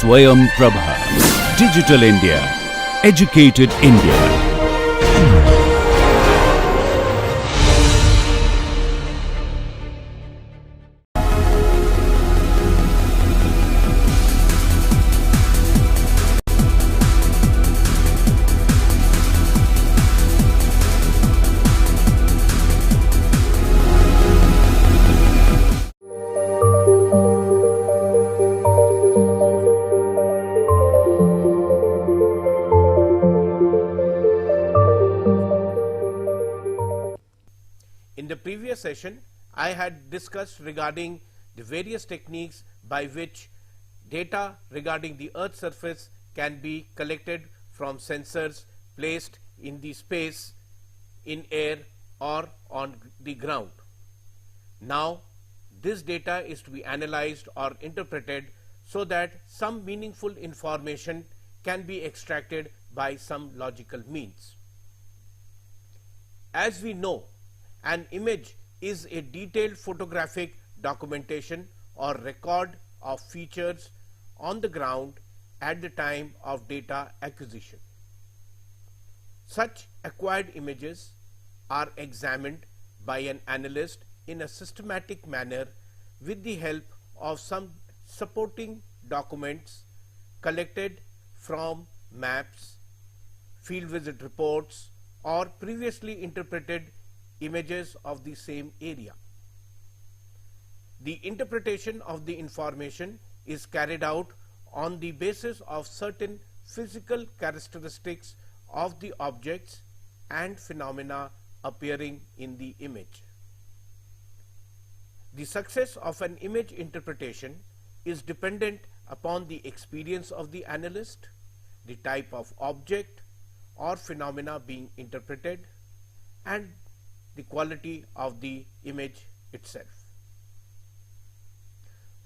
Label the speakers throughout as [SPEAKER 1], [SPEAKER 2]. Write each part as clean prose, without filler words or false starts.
[SPEAKER 1] Swayam Prabha. Digital India. Educated India.
[SPEAKER 2] In the previous session, I had discussed regarding the various techniques by which data regarding the Earth's surface can be collected from sensors placed in the space, in air or on the ground. Now, this data is to be analyzed or interpreted so that some meaningful information can be extracted by some logical means. As we know, an image is a detailed photographic documentation or record of features on the ground at the time of data acquisition. Such acquired images are examined by an analyst in a systematic manner with the help of some supporting documents collected from maps, field visit reports, or previously interpreted images of the same area. The interpretation of the information is carried out on the basis of certain physical characteristics of the objects and phenomena appearing in the image. The success of an image interpretation is dependent upon the experience of the analyst, the type of object or phenomena being interpreted, and the quality of the image itself.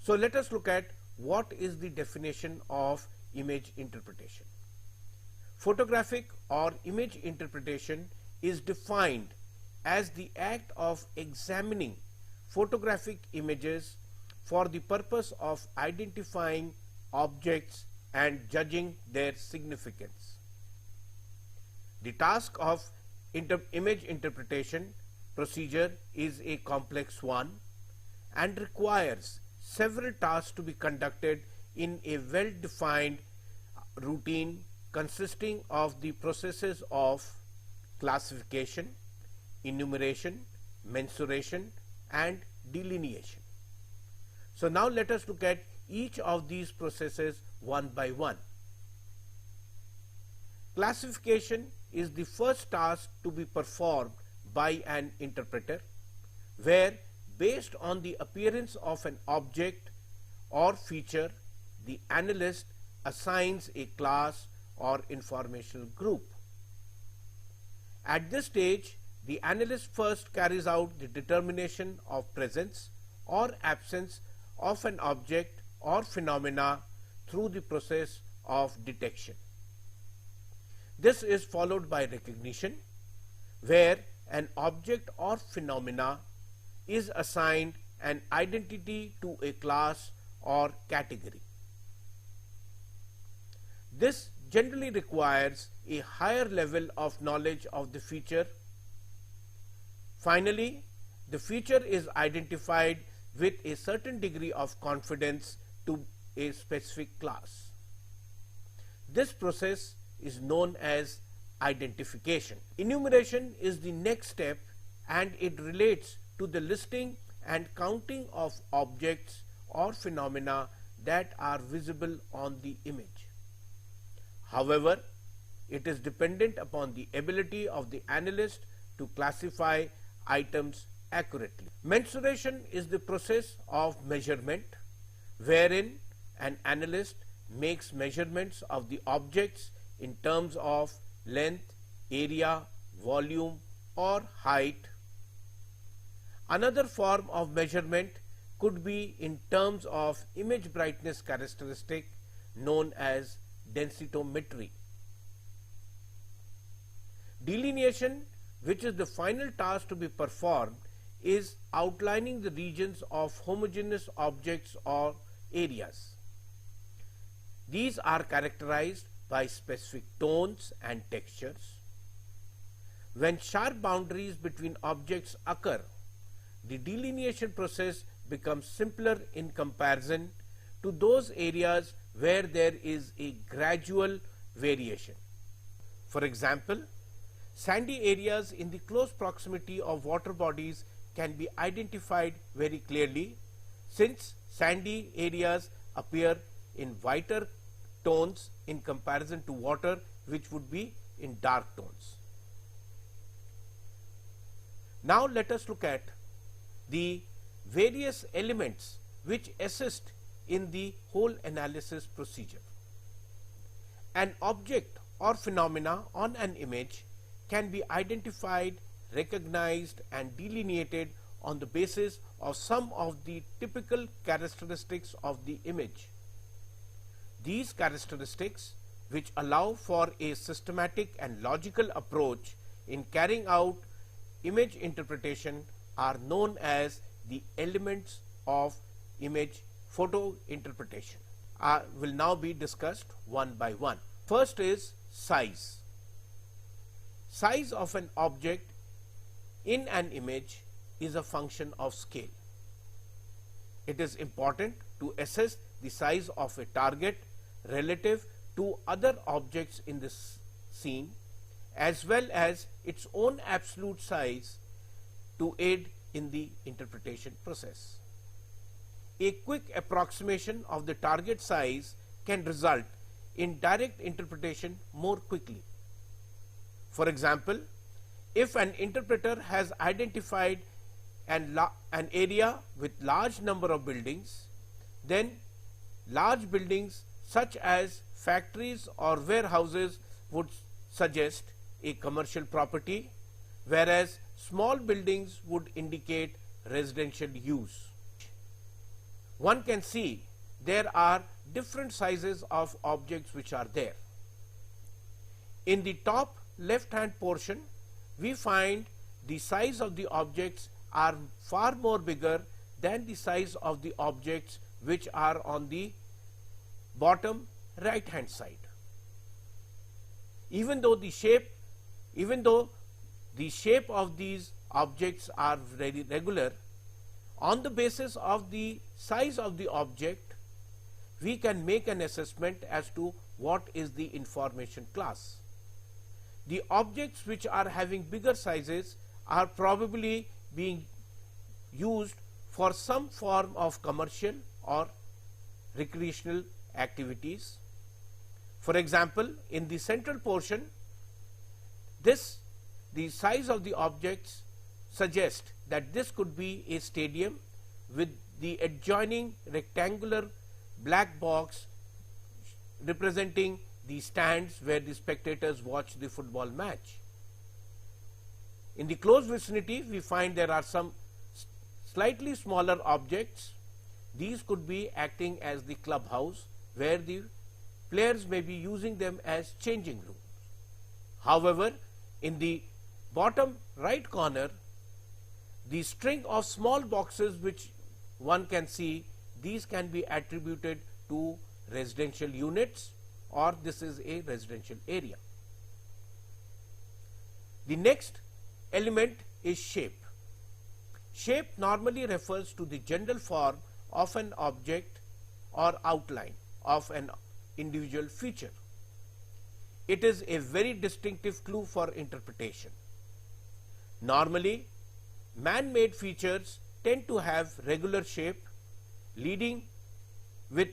[SPEAKER 2] So let us look at what is the definition of image interpretation. Photographic or image interpretation is defined as the act of examining photographic images for the purpose of identifying objects and judging their significance. The task of image interpretation procedure is a complex one and requires several tasks to be conducted in a well-defined routine consisting of the processes of classification, enumeration, mensuration, and delineation. So now let us look at each of these processes one by one. Classification is the first task to be performed by an interpreter, where based on the appearance of an object or feature, the analyst assigns a class or informational group. At this stage, the analyst first carries out the determination of presence or absence of an object or phenomena through the process of detection. This is followed by recognition, where an object or phenomena is assigned an identity to a class or category. This generally requires a higher level of knowledge of the feature. Finally, the feature is identified with a certain degree of confidence to a specific class. This process is known as identification. Enumeration is the next step, and it relates to the listing and counting of objects or phenomena that are visible on the image. However, it is dependent upon the ability of the analyst to classify items accurately. Mensuration is the process of measurement, wherein an analyst makes measurements of the objects in terms of length, area, volume, or height. Another form of measurement could be in terms of image brightness characteristic known as densitometry. Delineation, which is the final task to be performed, is outlining the regions of homogeneous objects or areas. These are characterized by specific tones and textures. When sharp boundaries between objects occur, the delineation process becomes simpler in comparison to those areas where there is a gradual variation. For example, sandy areas in the close proximity of water bodies can be identified very clearly, since sandy areas appear in whiter tones in comparison to water, which would be in dark tones. Now let us look at the various elements which assist in the whole analysis procedure. An object or phenomena on an image can be identified, recognized and delineated on the basis of some of the typical characteristics of the image. These characteristics, which allow for a systematic and logical approach in carrying out image interpretation, are known as the elements of image photo interpretation. Will now be discussed one by one. First is size. Size of an object in an image is a function of scale. It is important to assess the size of a target relative to other objects in this scene, as well as its own absolute size, to aid in the interpretation process. A quick approximation of the target size can result in direct interpretation more quickly. For example, if an interpreter has identified an area with large number of buildings, then large buildings such as factories or warehouses would suggest a commercial property, whereas small buildings would indicate residential use. One can see there are different sizes of objects which are there. In the top left hand portion, we find the size of the objects are far more bigger than the size of the objects which are on the bottom right hand side. Even though the shape of these objects are very regular, on the basis of the size of the object, we can make an assessment as to what is the information class. The objects which are having bigger sizes are probably being used for some form of commercial or recreational activities. For example, in the central portion, the size of the objects suggest that this could be a stadium with the adjoining rectangular black box representing the stands where the spectators watch the football match. In the close vicinity, we find there are some slightly smaller objects. These could be acting as the clubhouse, where the players may be using them as changing rooms. However, in the bottom right corner, the string of small boxes which one can see, these can be attributed to residential units, or this is a residential area. The next element is shape. Shape normally refers to the general form of an object or outline of an individual feature. It is a very distinctive clue for interpretation. Normally, man-made features tend to have regular shape leading with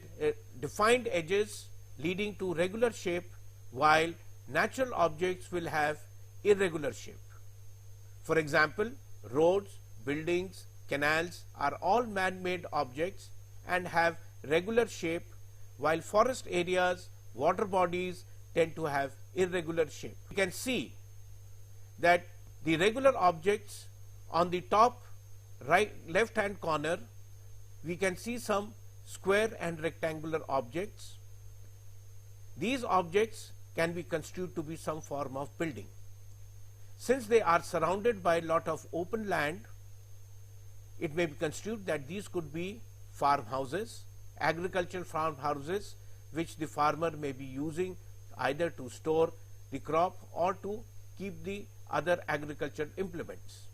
[SPEAKER 2] defined edges leading to regular shape, while natural objects will have irregular shape. For example, roads, buildings, canals are all man-made objects and have regular shape, while forest areas, water bodies tend to have irregular shape. You can see that the regular objects on the top left hand corner, we can see some square and rectangular objects. These objects can be construed to be some form of building. Since they are surrounded by a lot of open land, it may be construed that these could be farmhouses, agricultural farmhouses, which the farmer may be using either to store the crop or to keep the other agricultural implements.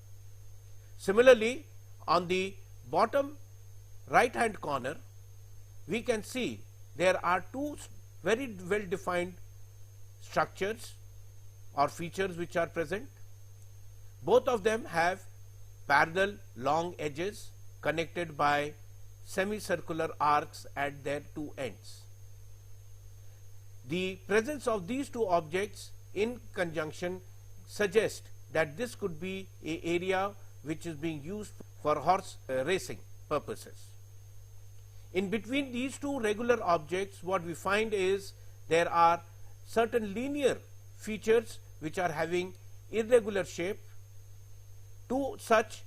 [SPEAKER 2] Similarly, on the bottom right hand corner, we can see there are two very well defined structures or features which are present. Both of them have parallel long edges connected by semicircular arcs at their two ends. The presence of these two objects in conjunction suggests that this could be an area which is being used for horse racing purposes. In between these two regular objects, what we find is there are certain linear features which are having irregular shape. Two such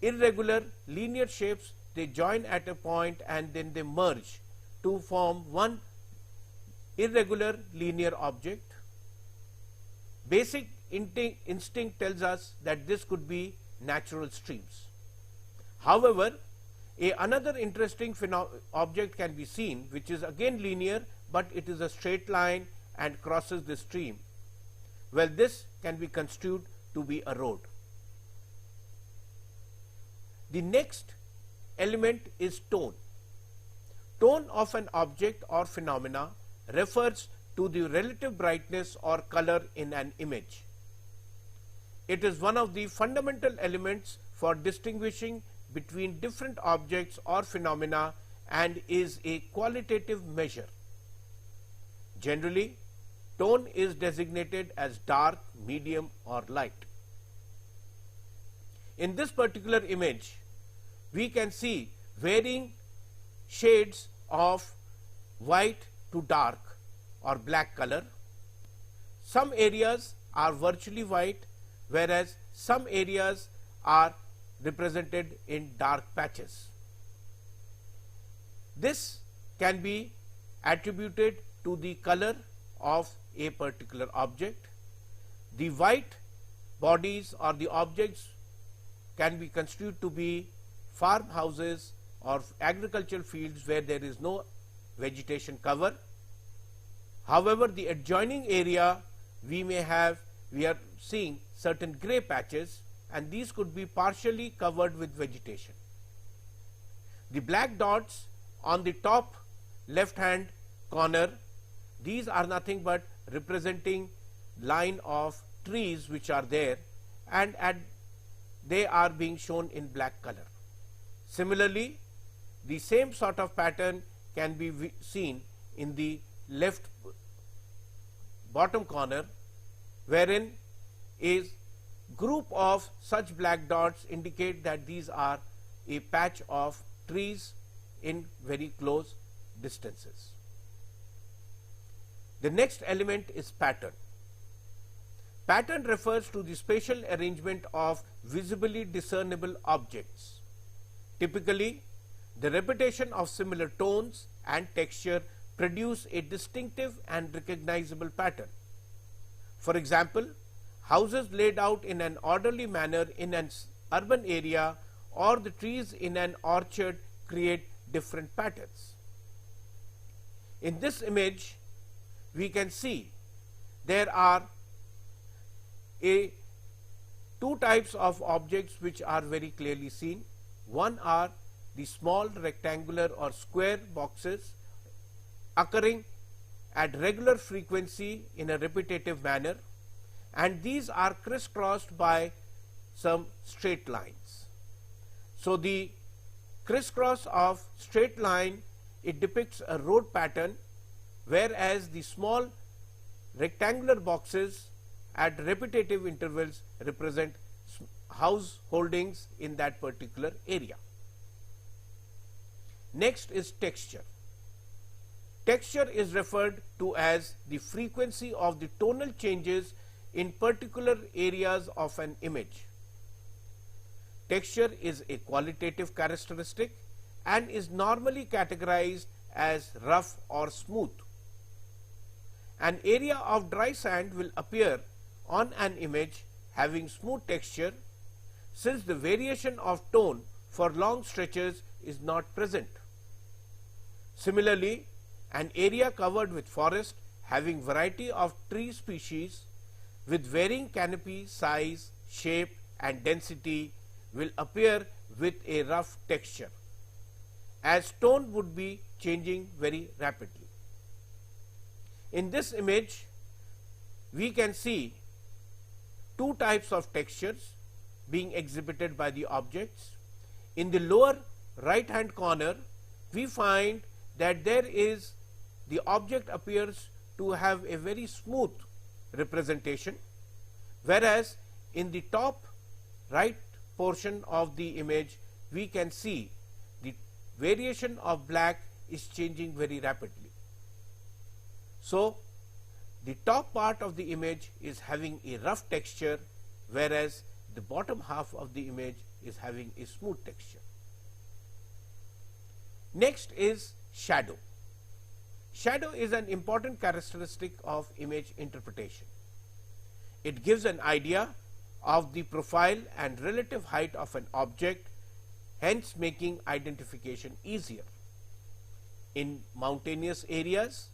[SPEAKER 2] irregular linear shapes, they join at a point and then they merge to form one irregular linear object. Basic instinct tells us that this could be natural streams. However, another interesting object can be seen, which is again linear, but it is a straight line and crosses the stream. Well, this can be construed to be a road. The next element is tone. Tone of an object or phenomena refers to the relative brightness or color in an image. It is one of the fundamental elements for distinguishing between different objects or phenomena and is a qualitative measure. Generally, tone is designated as dark, medium or light. In this particular image, we can see varying shades of white to dark or black color. Some areas are virtually white, whereas some areas are represented in dark patches. This can be attributed to the color of a particular object. The white bodies or the objects can be construed to be farmhouses or agricultural fields where there is no vegetation cover. However, the adjoining area we are seeing certain grey patches, and these could be partially covered with vegetation. The black dots on the top left hand corner, these are nothing but representing line of trees which are there, and they are being shown in black color. Similarly, the same sort of pattern can be seen in the left bottom corner, wherein a group of such black dots indicate that these are a patch of trees in very close distances. The next element is pattern. Pattern refers to the spatial arrangement of visibly discernible objects. Typically, the repetition of similar tones and texture produce a distinctive and recognizable pattern. For example, houses laid out in an orderly manner in an urban area or the trees in an orchard create different patterns. In this image, we can see there are two types of objects which are very clearly seen. One are the small rectangular or square boxes occurring at regular frequency in a repetitive manner, and these are crisscrossed by some straight lines. So the crisscross of straight line, it depicts a road pattern, whereas the small rectangular boxes at repetitive intervals represent house holdings in that particular area. Next is texture. Texture is referred to as the frequency of the tonal changes in particular areas of an image. Texture is a qualitative characteristic and is normally categorized as rough or smooth. An area of dry sand will appear on an image having smooth texture, since the variation of tone for long stretches is not present. Similarly, an area covered with forest having variety of tree species with varying canopy size, shape and density will appear with a rough texture, as tone would be changing very rapidly. In this image, we can see two types of textures being exhibited by the objects. In the lower right hand corner, we find that the object appears to have a very smooth representation, whereas in the top right portion of the image we can see the variation of black is changing very rapidly. So, the top part of the image is having a rough texture, whereas the bottom half of the image is having a smooth texture. Next is shadow. Shadow is an important characteristic of image interpretation. It gives an idea of the profile and relative height of an object, hence making identification easier. In mountainous areas,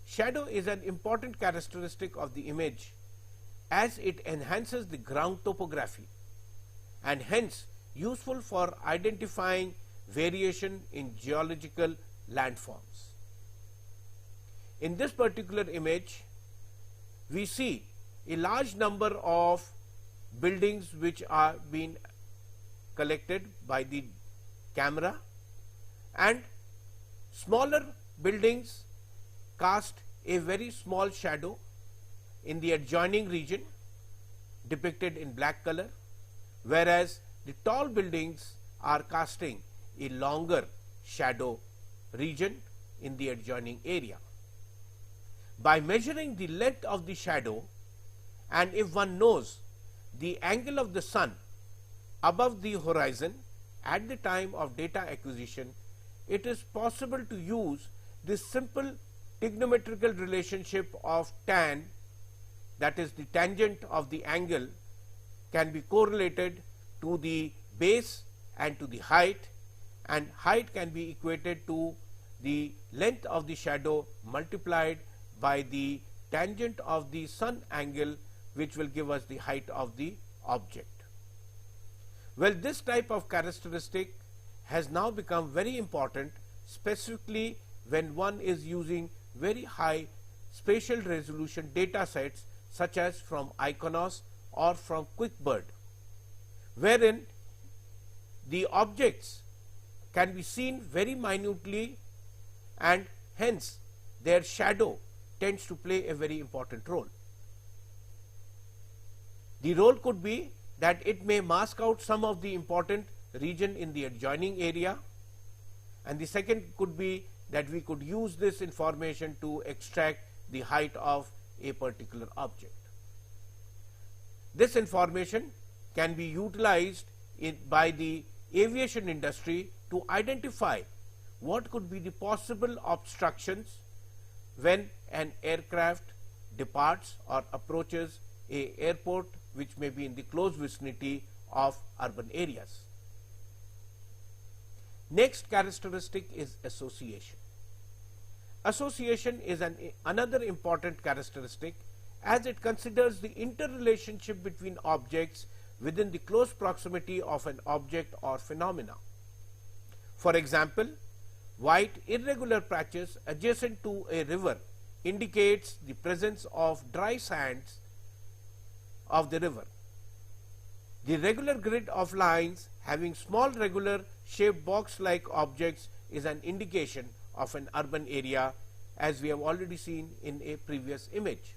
[SPEAKER 2] shadow is an important characteristic of the image as it enhances the ground topography and hence useful for identifying variation in geological landforms. In this particular image, we see a large number of buildings which are being collected by the camera, and smaller buildings cast a very small shadow in the adjoining region depicted in black color, whereas the tall buildings are casting a longer shadow region in the adjoining area. By measuring the length of the shadow, and if one knows the angle of the sun above the horizon at the time of data acquisition, it is possible to use this simple trigonometrical relationship of tan, that is the tangent of the angle can be correlated to the base and to the height, and height can be equated to the length of the shadow multiplied by the tangent of the sun angle, which will give us the height of the object. Well, this type of characteristic has now become very important, specifically when one is using very high spatial resolution data sets such as from Iconos or from QuickBird, wherein the objects can be seen very minutely and hence their shadow tends to play a very important role. The role could be that it may mask out some of the important region in the adjoining area, and the second could be that we could use this information to extract the height of a particular object. This information can be utilized by the aviation industry to identify what could be the possible obstructions when an aircraft departs or approaches a airport which may be in the close vicinity of urban areas. Next characteristic is association. Association is another important characteristic, as it considers the interrelationship between objects within the close proximity of an object or phenomena. For example, white irregular patches adjacent to a river indicates the presence of dry sands of the river. The regular grid of lines having small regular shaped box like objects is an indication of an urban area, as we have already seen in a previous image.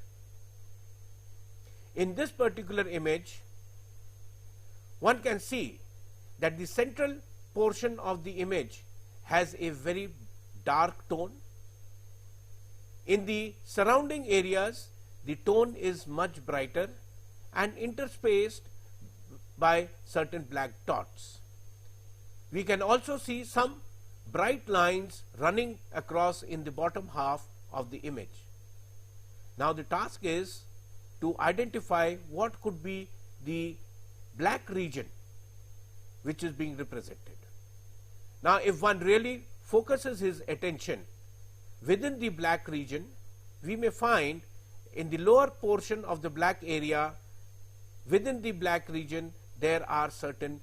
[SPEAKER 2] In this particular image, one can see that the central portion of the image has a very dark tone. In the surrounding areas, the tone is much brighter and interspersed by certain black dots. We can also see some bright lines running across in the bottom half of the image. Now the task is to identify what could be the black region which is being represented. Now if one really focuses his attention within the black region, we may find in the lower portion of the black area, within the black region, there are certain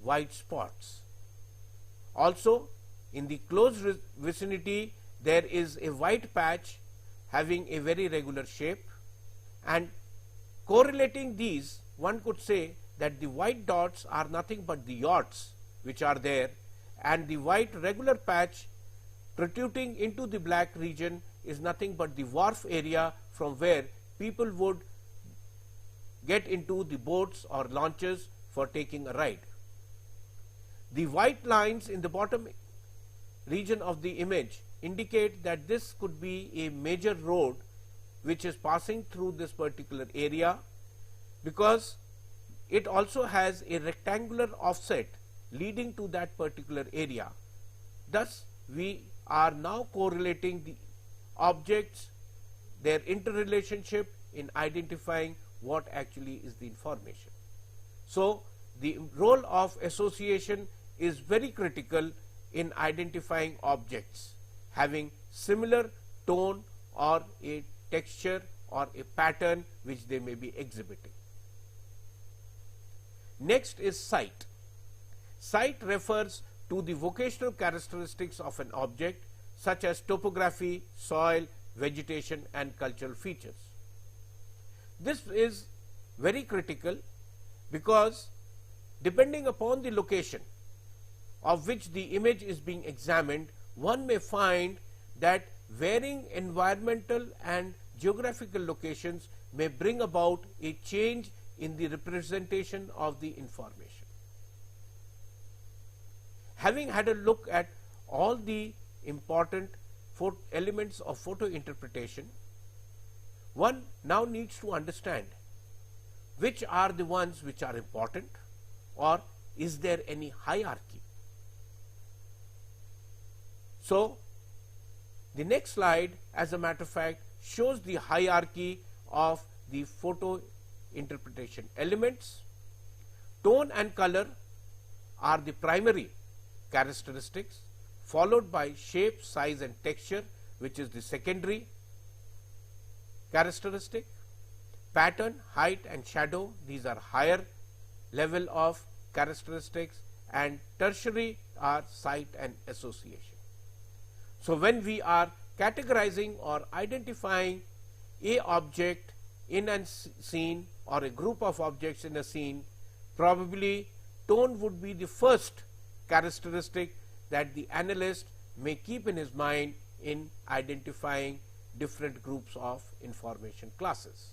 [SPEAKER 2] white spots. Also, in the close vicinity, there is a white patch having a very regular shape, and correlating these, one could say that the white dots are nothing but the yachts which are there, and the white regular patch protruding into the black region is nothing but the wharf area from where people would get into the boats or launches for taking a ride. The white lines in the bottom region of the image indicate that this could be a major road which is passing through this particular area, because it also has a rectangular offset leading to that particular area. Thus, we are now correlating the objects, their interrelationship, in identifying what actually is the information. So, the role of association is very critical in identifying objects having similar tone or a texture or a pattern which they may be exhibiting. Next is sight. Sight refers to the vocational characteristics of an object such as topography, soil, vegetation and cultural features. This is very critical because depending upon the location of which the image is being examined, one may find that varying environmental and geographical locations may bring about a change in the representation of the information. Having had a look at all the important elements of photo interpretation, one now needs to understand which are the ones which are important, or is there any hierarchy. So, the next slide, as a matter of fact, shows the hierarchy of the photo interpretation elements. Tone and color are the primary characteristics, followed by shape, size and texture, which is the secondary characteristic. Pattern, height and shadow, these are higher level of characteristics, and tertiary are sight and association. So, when we are categorizing or identifying a object in a scene or a group of objects in a scene, probably tone would be the first characteristic that the analyst may keep in his mind in identifying different groups of information classes.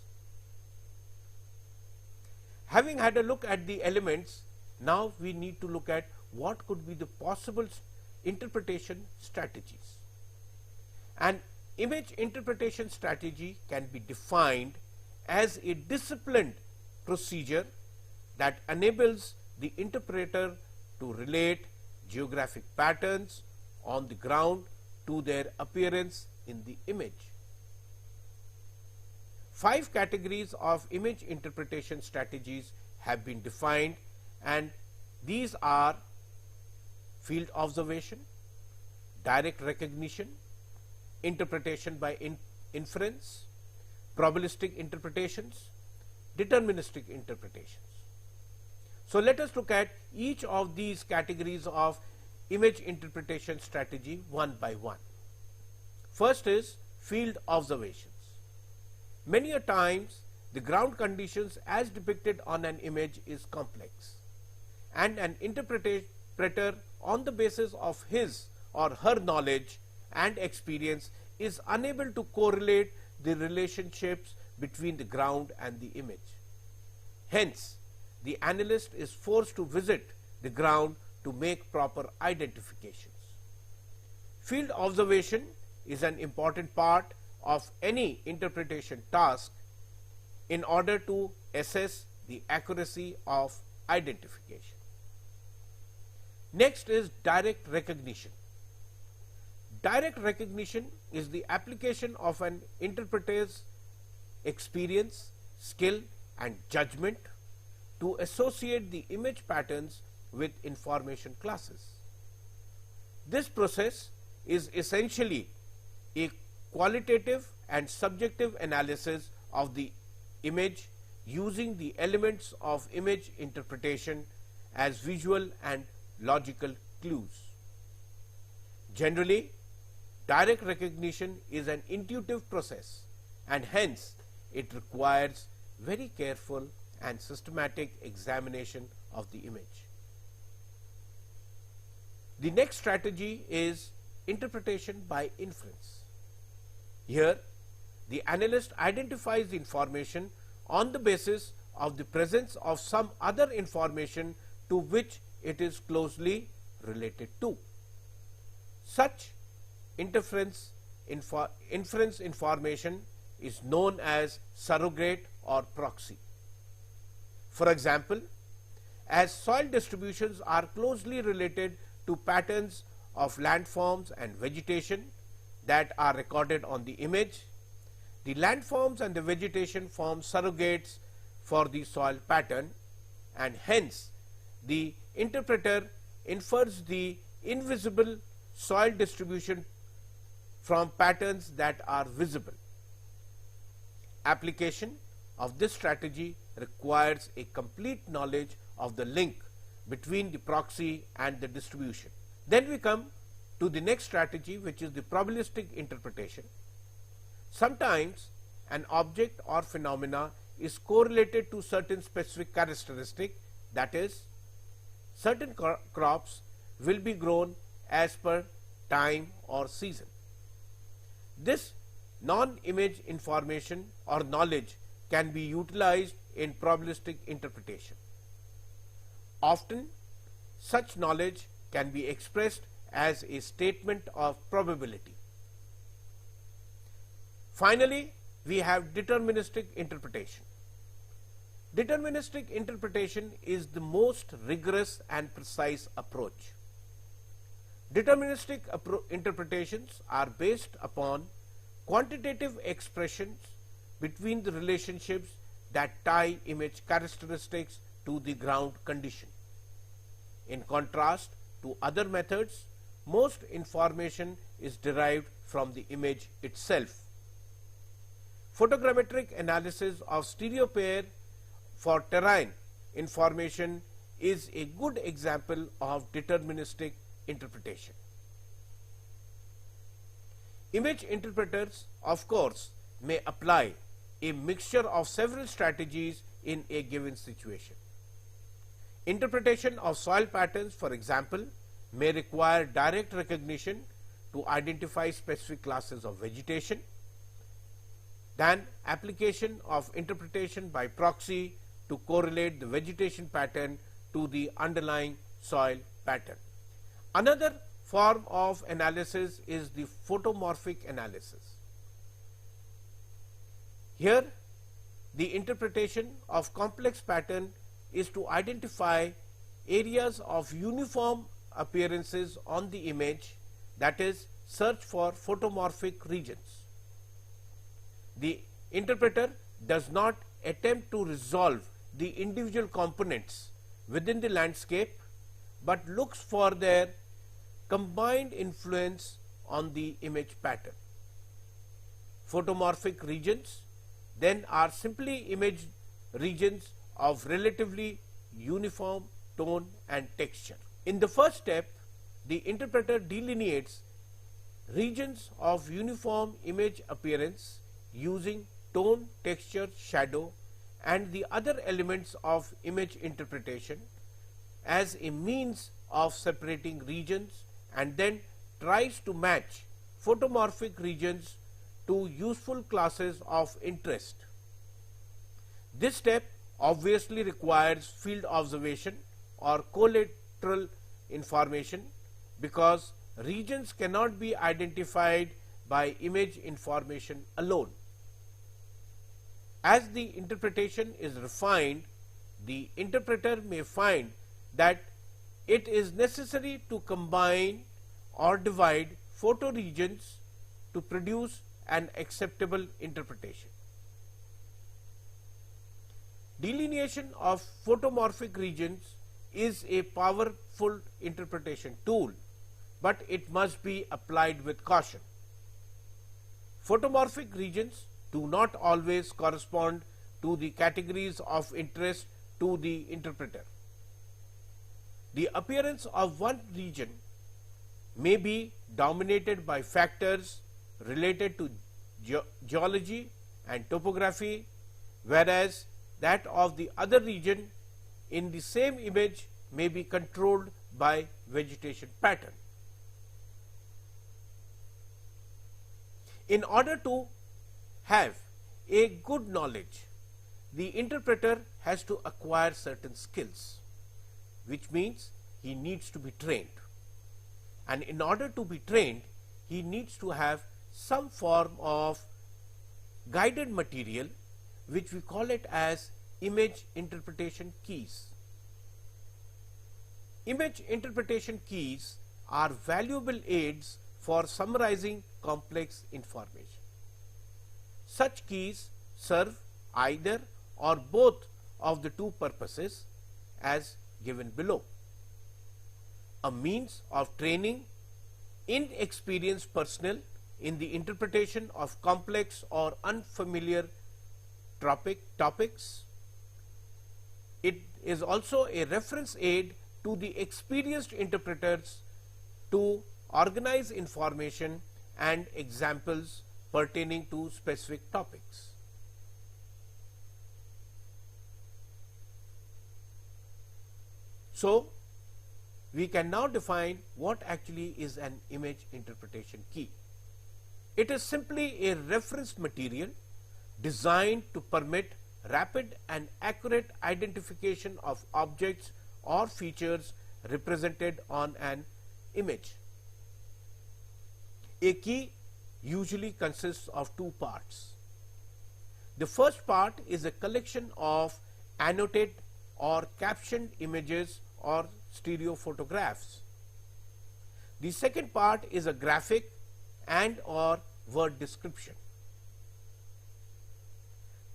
[SPEAKER 2] Having had a look at the elements, now we need to look at what could be the possible interpretation strategies. An image interpretation strategy can be defined as a disciplined procedure that enables the interpreter to relate geographic patterns on the ground to their appearance in the image. 5 categories of image interpretation strategies have been defined, and these are field observation, direct recognition, interpretation by inference, probabilistic interpretations, deterministic interpretations. So, let us look at each of these categories of image interpretation strategy one by one. First is field observations. Many a times the ground conditions as depicted on an image is complex, and an interpreter on the basis of his or her knowledge and experience is unable to correlate the relationships between the ground and the image. Hence, the analyst is forced to visit the ground to make proper identifications. Field observation is an important part of any interpretation task in order to assess the accuracy of identification. Next is direct recognition. Direct recognition is the application of an interpreter's experience, skill and judgment to associate the image patterns with information classes. This process is essentially a qualitative and subjective analysis of the image using the elements of image interpretation as visual and logical clues. Generally, direct recognition is an intuitive process, and hence it requires very careful and systematic examination of the image. The next strategy is interpretation by inference. Here, the analyst identifies the information on the basis of the presence of some other information to which it is closely related to. Such inference information is known as surrogate or proxy. For example, as soil distributions are closely related to patterns of landforms and vegetation that are recorded on the image, the landforms and the vegetation form surrogates for the soil pattern, and hence the interpreter infers the invisible soil distribution from patterns that are visible. Application of this strategy requires a complete knowledge of the link between the proxy and the distribution. Then we come to the next strategy, which is the probabilistic interpretation. Sometimes an object or phenomena is correlated to certain specific characteristic, that is, certain crops will be grown as per time or season. This non-image information or knowledge can be utilized in probabilistic interpretation. Often, such knowledge can be expressed as a statement of probability. Finally, we have deterministic interpretation. Deterministic interpretation is the most rigorous and precise approach. Deterministic interpretations are based upon quantitative expressions between the relationships that tie image characteristics to the ground condition. In contrast to other methods, most information is derived from the image itself. Photogrammetric analysis of stereo pair for terrain information is a good example of deterministic interpretation. Image interpreters, of course, may apply a mixture of several strategies in a given situation. Interpretation of soil patterns, for example, may require direct recognition to identify specific classes of vegetation, then application of interpretation by proxy to correlate the vegetation pattern to the underlying soil pattern. Another form of analysis is the photomorphic analysis. Here, the interpretation of complex pattern is to identify areas of uniform appearances on the image, that is, search for photomorphic regions. The interpreter does not attempt to resolve the individual components within the landscape, but looks for their combined influence on the image pattern. Photomorphic regions then are simply image regions of relatively uniform tone and texture. In the first step, the interpreter delineates regions of uniform image appearance using tone, texture, shadow, and the other elements of image interpretation as a means of separating regions, and then tries to match photomorphic regions to useful classes of interest. This step obviously requires field observation or collateral information, because regions cannot be identified by image information alone. As the interpretation is refined, the interpreter may find that it is necessary to combine or divide photoregions to produce an acceptable interpretation. Delineation of photomorphic regions is a powerful interpretation tool, but it must be applied with caution. Photomorphic regions do not always correspond to the categories of interest to the interpreter. The appearance of one region may be dominated by factors related to geology and topography, whereas that of the other region in the same image may be controlled by vegetation pattern. In order to have a good knowledge, the interpreter has to acquire certain skills, which means he needs to be trained. And in order to be trained, he needs to have some form of guided material, which we call it as image interpretation keys. Image interpretation keys are valuable aids for summarizing complex information. Such keys serve either or both of the two purposes as given below: a means of training inexperienced personnel in the interpretation of complex or unfamiliar topics. It is also a reference aid to the experienced interpreters to organize information and examples pertaining to specific topics. So, we can now define what actually is an image interpretation key. It is simply a reference material designed to permit rapid and accurate identification of objects or features represented on an image. A key usually consists of two parts. The first part is a collection of annotated or captioned images or stereo photographs. The second part is a graphic and or word description.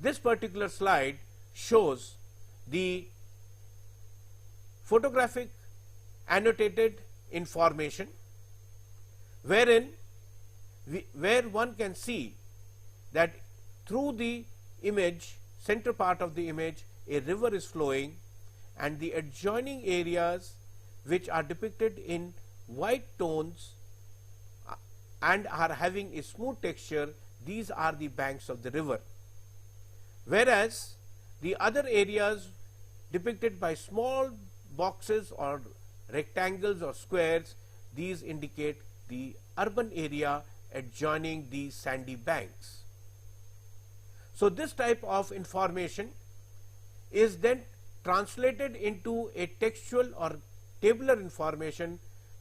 [SPEAKER 2] This particular slide shows the photographic annotated information, where one can see that through the image, center part of the image, a river is flowing, and the adjoining areas which are depicted in white tones and are having a smooth texture, these are the banks of the river. Whereas the other areas depicted by small boxes or rectangles or squares, these indicate the urban area adjoining these sandy banks. So this type of information is then translated into a textual or tabular information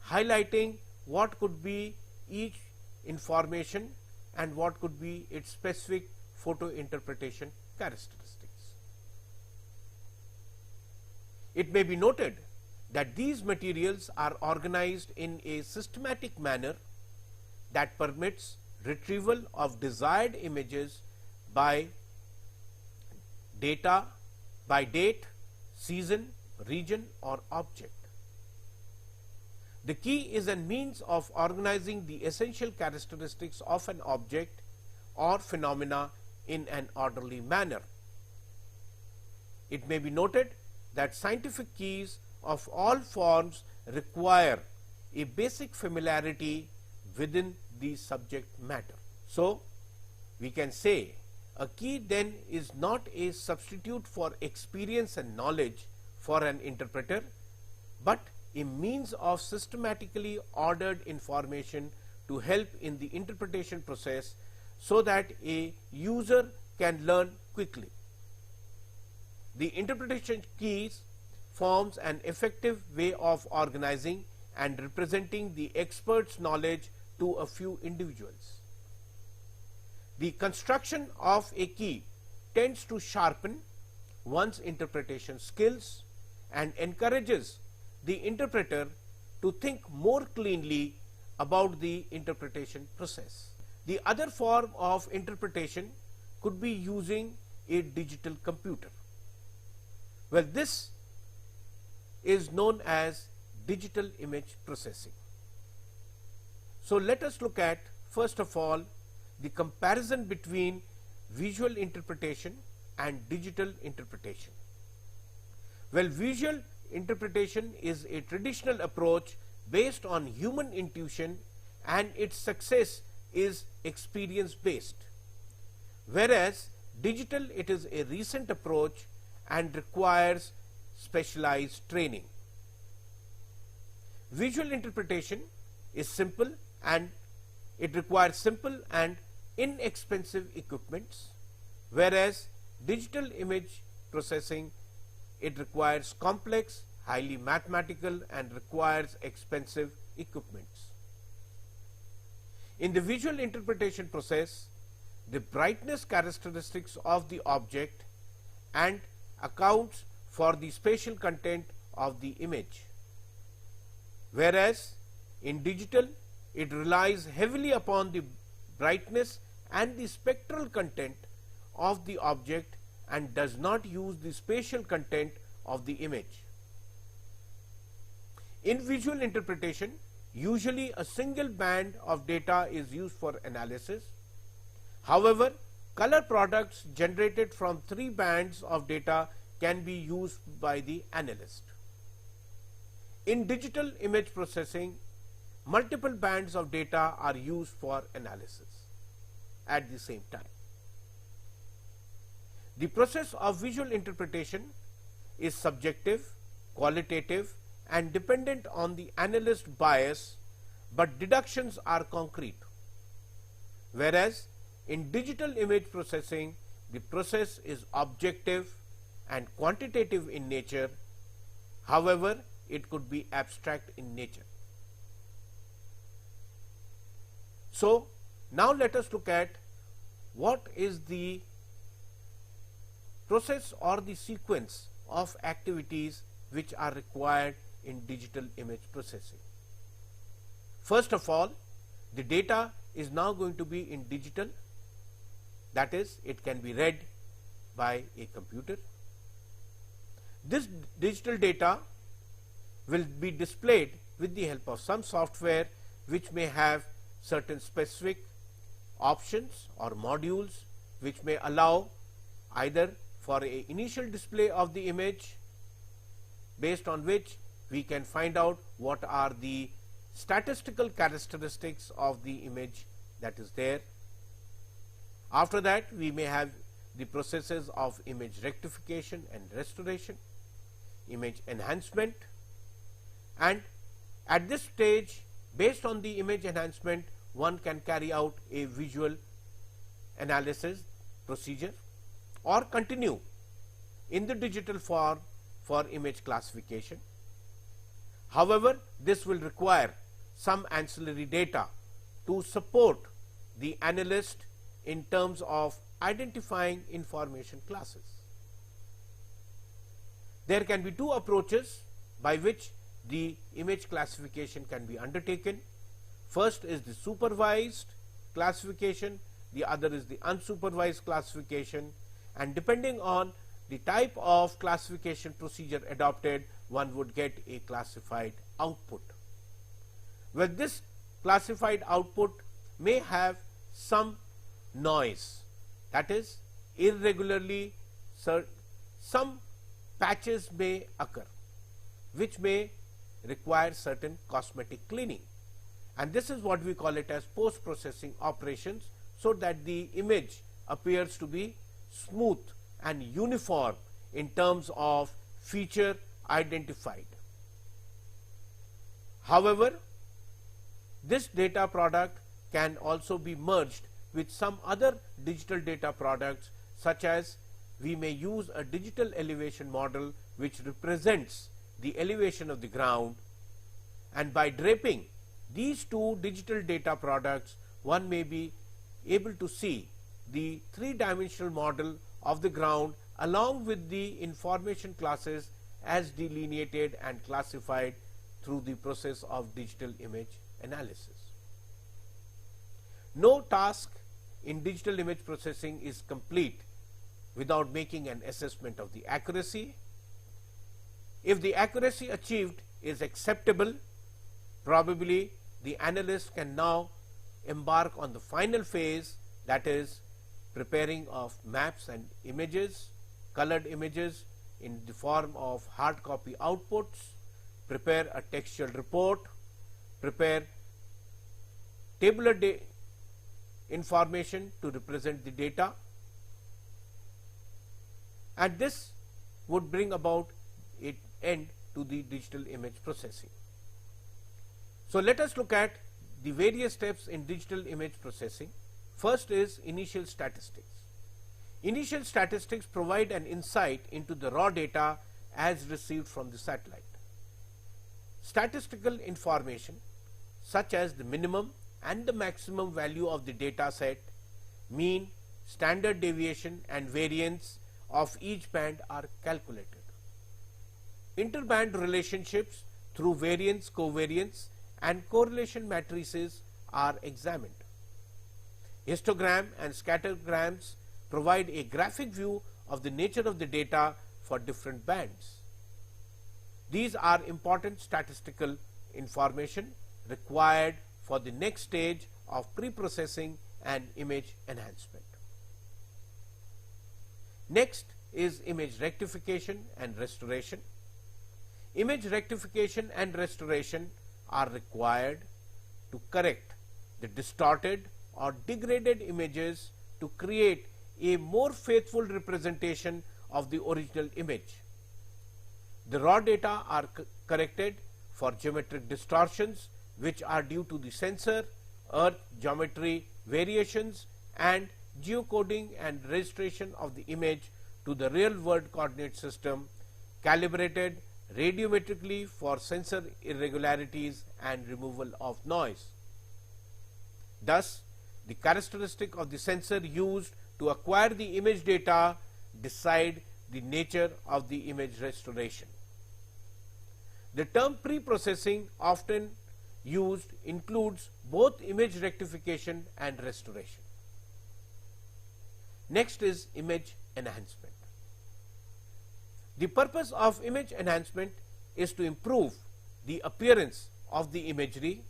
[SPEAKER 2] highlighting what could be each information and what could be its specific photo interpretation characteristics. It may be noted that these materials are organized in a systematic manner that permits retrieval of desired images by date, season, region or object. The key is a means of organizing the essential characteristics of an object or phenomena in an orderly manner. It may be noted that scientific keys of all forms require a basic familiarity within the subject matter. So, we can say a key then is not a substitute for experience and knowledge for an interpreter, but a means of systematically ordered information to help in the interpretation process so that a user can learn quickly. The interpretation keys forms an effective way of organizing and representing the expert's knowledge to a few individuals. The construction of a key tends to sharpen one's interpretation skills and encourages the interpreter to think more cleanly about the interpretation process. The other form of interpretation could be using a digital computer. Well, this is known as digital image processing. So let us look at first of all the comparison between visual interpretation and digital interpretation. Well, visual interpretation is a traditional approach based on human intuition, and its success is experience based, whereas digital, it is a recent approach and requires specialized training. Visual interpretation is simple and it requires simple and inexpensive equipments, whereas digital image processing, it requires complex, highly mathematical and requires expensive equipments. In the visual interpretation process, the brightness characteristics of the object and accounts for the spatial content of the image, whereas in digital it relies heavily upon the brightness and the spectral content of the object and does not use the spatial content of the image. In visual interpretation, usually a single band of data is used for analysis. However, color products generated from 3 bands of data can be used by the analyst. In digital image processing, multiple bands of data are used for analysis at the same time. The process of visual interpretation is subjective, qualitative and dependent on the analyst bias, but deductions are concrete. Whereas in digital image processing, the process is objective and quantitative in nature. However, it could be abstract in nature. So, now let us look at what is the process or the sequence of activities which are required in digital image processing. First of all, the data is now going to be in digital, that is, it can be read by a computer. This digital data will be displayed with the help of some software which may have certain specific options or modules which may allow either for a initial display of the image, based on which we can find out what are the statistical characteristics of the image that is there. After that, we may have the processes of image rectification and restoration, image enhancement, and at this stage, based on the image enhancement, one can carry out a visual analysis procedure or continue in the digital form for image classification. However, this will require some ancillary data to support the analyst in terms of identifying information classes. There can be 2 approaches by which the image classification can be undertaken. First is the supervised classification, the other is the unsupervised classification, and depending on the type of classification procedure adopted, one would get a classified output. Well, this classified output may have some noise, that is, irregularly some patches may occur which may require certain cosmetic cleaning, and this is what we call it as post processing operations, so that the image appears to be smooth and uniform in terms of feature identified. However, this data product can also be merged with some other digital data products, such as we may use a digital elevation model which represents the elevation of the ground, and by draping these 2 digital data products, one may be able to see the 3-dimensional model of the ground along with the information classes as delineated and classified through the process of digital image analysis. No task in digital image processing is complete without making an assessment of the accuracy. If the accuracy achieved is acceptable, probably the analyst can now embark on the final phase, that is preparing of maps and images, colored images in the form of hard copy outputs, prepare a textual report, prepare tabular information to represent the data, and this would bring about an end to the digital image processing. So let us look at the various steps in digital image processing. First is initial statistics. Initial statistics provide an insight into the raw data as received from the satellite. Statistical information such as the minimum and the maximum value of the data set, mean, standard deviation and variance of each band are calculated. Interband relationships through variance, covariance and correlation matrices are examined. Histogram and scattergrams provide a graphic view of the nature of the data for different bands. These are important statistical information required for the next stage of pre-processing and image enhancement. Next is image rectification and restoration. Image rectification and restoration are required to correct the distorted or degraded images to create a more faithful representation of the original image. The raw data are corrected for geometric distortions which are due to the sensor, earth geometry variations and geocoding and registration of the image to the real world coordinate system, calibrated radiometrically for sensor irregularities and removal of noise. Thus, the characteristic of the sensor used to acquire the image data decide the nature of the image restoration. The term pre-processing often used includes both image rectification and restoration. Next is image enhancement. The purpose of image enhancement is to improve the appearance of the imagery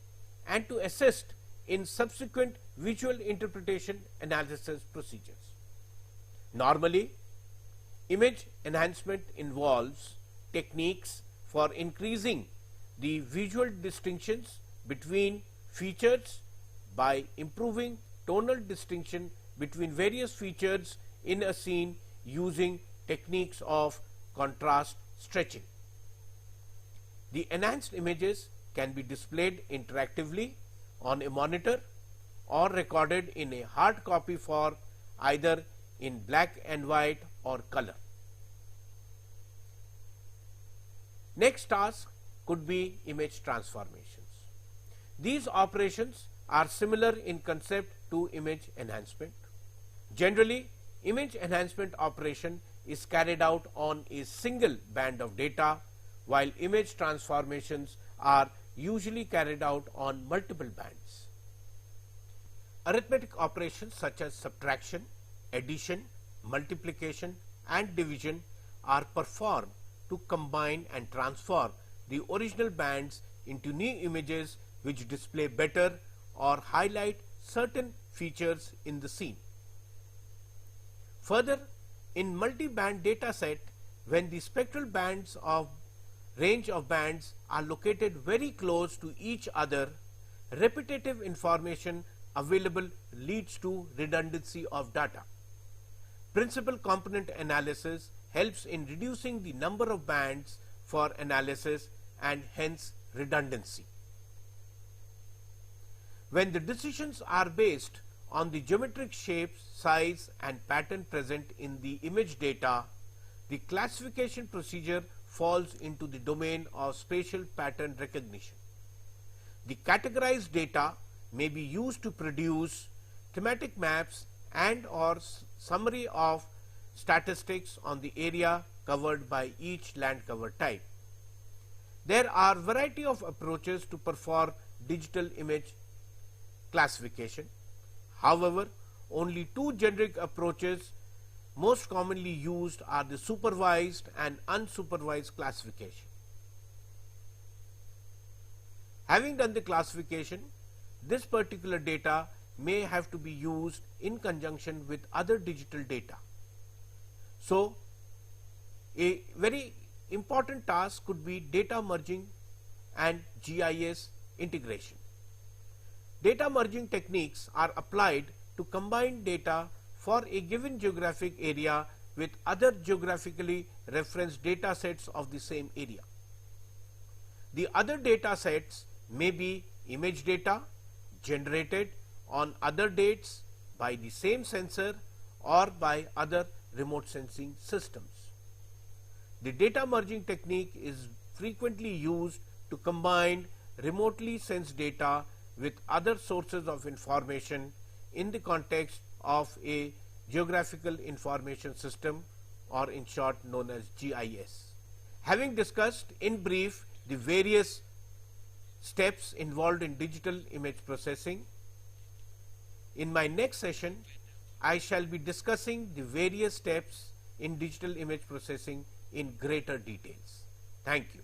[SPEAKER 2] and to assist in subsequent visual interpretation analysis procedures. Normally, image enhancement involves techniques for increasing the visual distinctions between features by improving tonal distinction between various features in a scene using techniques of contrast stretching. The enhanced images can be displayed interactively on a monitor or recorded in a hard copy for either in black and white or color. Next task could be image transformations. These operations are similar in concept to image enhancement. Generally, image enhancement operation is carried out on a single band of data, while image transformations are usually carried out on multiple bands. Arithmetic operations such as subtraction, addition, multiplication and division are performed to combine and transform the original bands into new images which display better or highlight certain features in the scene. Further, in multi-band data set, when the spectral bands of range of bands are located very close to each other, repetitive information available leads to redundancy of data. Principal component analysis helps in reducing the number of bands for analysis and hence redundancy. When the decisions are based on the geometric shapes, size and pattern present in the image data, the classification procedure falls into the domain of spatial pattern recognition. The categorized data may be used to produce thematic maps and or summary of statistics on the area covered by each land cover type. There are variety of approaches to perform digital image classification. However, only two generic approaches most commonly used are the supervised and unsupervised classification. Having done the classification, this particular data may have to be used in conjunction with other digital data. So, a very important task could be data merging and GIS integration. Data merging techniques are applied to combine data for a given geographic area with other geographically referenced data sets of the same area. The other data sets may be image data generated on other dates by the same sensor or by other remote sensing systems. The data merging technique is frequently used to combine remotely sensed data with other sources of information in the context of a geographical information system, or in short known as GIS. Having discussed in brief the various steps involved in digital image processing, in my next session I shall be discussing the various steps in digital image processing in greater details. Thank you.